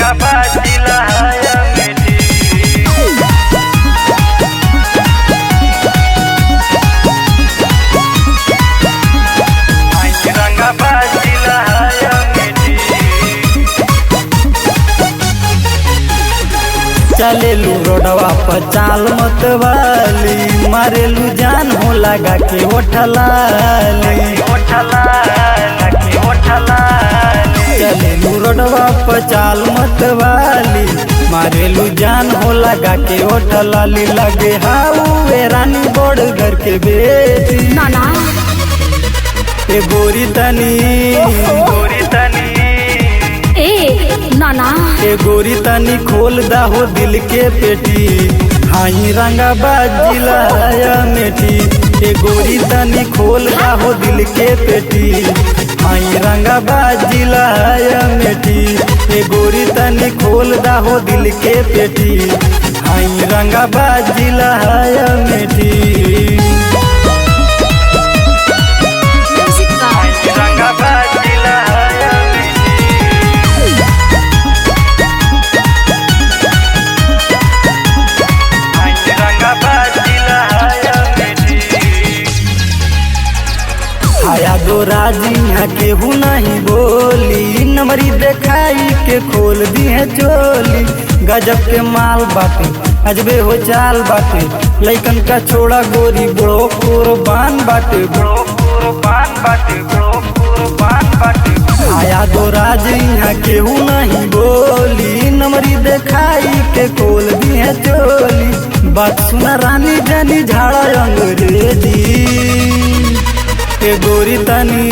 रंगाबाद जिला है अमेठी। रंगाबाद जिला है अमेठी। चलेलू रोडवा पर चाल मत वाली, मारेलू जान हो लगा के ओठलाली। चलेलू रोडवा पर चाल मत वाली, मारेलू जान हो लगा के ओठलाली। लगे हाउ वे रानी बड़ घर के बेटी नाना ए गोरी तनी गोरी तनी ए नाना ए गोरी तनी खोल दा हो दिल के पेटी। हाई रंगाबाद जिला है अमेठी। ए गोरी तनी खोल दा हो दिल के पेटी। हाई रंगाबाद जिला है अमेठी। ए गोरी तनी खोल दा हो दिल के पेटी। हाई रंगाबाद जिला है अमेठी। रंगाबाद जिला है अमेठी। रंगाबाद जिला है अमेठी। आया दो राजी यहाँ केहू नहीं बोली, नमरी देखाई के खोल दी है चोली। गजब के माल बाटे अजबे हो चाल बाटे, लइकन का छोड़ा गोरी बड़ो कुर्बान बाटे। आया दो राजी यहाँ केहू नहीं बोली, नमरी देखाई के खोल दी है चोली। बात सुना रानी जानी झाड़ा अंग्रेजी। ए गोरी तनी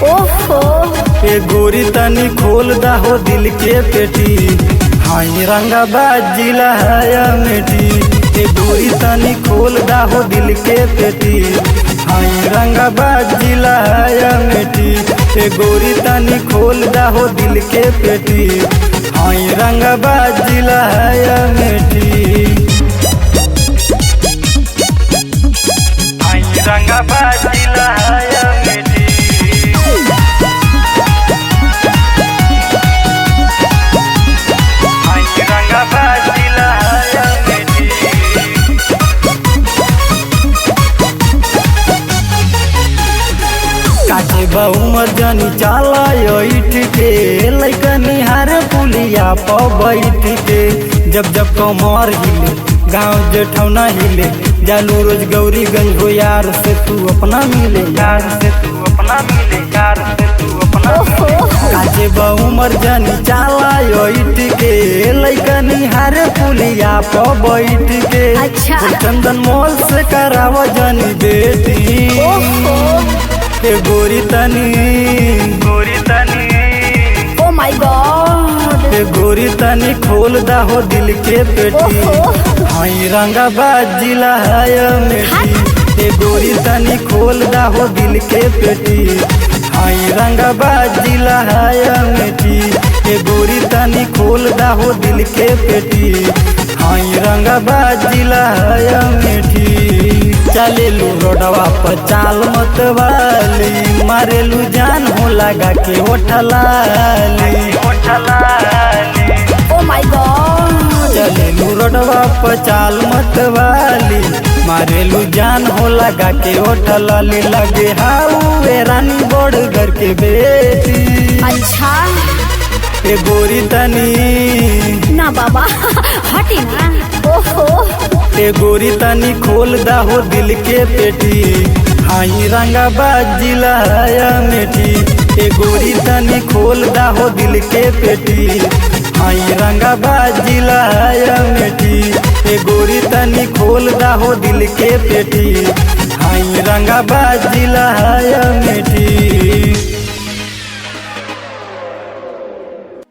ओहो ए गोरी तनी खोल दा हो दिल के पेटी। हाई रंगाबाद जिला है अमेठी। ए गोरी तनी खोल दा हो दिल के पेटी। हाई रंगाबाद जिला है अमेठी। ए गोरी तनी खोल दा हो दिल के पेटी। हाई रंगाबाद जिला है अमेठी। रंगाबाद जिला है अमेठी। रंगाबाद जिला है अमेठी। काटे बहुमर जनी चाला इठ के, लइका निहार पुलिया प बैठ के। जब जब कमर हिले गाँव जेठौना हिले, जालू रोज गौरीगंज हो यार से तू अपना मिले। काटे बहुमर जनी चाला इठ के, लइका निहार पुलिया प बैठ के। अच्छा। चंदन मॉल से करावा जनी बेटी। ए गोरी तनी ओ माय गॉड ए गोरी तनी खोल दा हो दिल के पेटी। ओहो। हाई रंगाबाद जिला है अमेठी। ए गोरी तनी खोल दा हो दिल के पेटी। हाई रंगाबाद जिला है अमेठी। ए गोरी तनी खोल दा हो दिल के पेटी। हाई रंगाबाद जिला है अमेठी। चलेलू रोडवा पर चाल मत वाली, मारेलू जान हो लगा के ओठलाली। ओ माय गॉड चलेलू रोडवा पर चाल मत वाली, मारेलू जान हो लगा के ओठलाली। लगे हाउ वे रानी बड़ घर के बेटी। अच्छा ए गोरी तनी ना बाबा हटी ना। ओहो ए गोरी तनी खोल दा हो दिल के पेटी। हाई रंगाबाद जिला है अमेठी। ए गोरी तनी खोल दा हो दिल के पेटी। हाई रंगाबाद जिला है अमेठी। ए गोरी तनी खोल दा हो दिल के पेटी। हाई रंगाबाद जिला है अमेठी।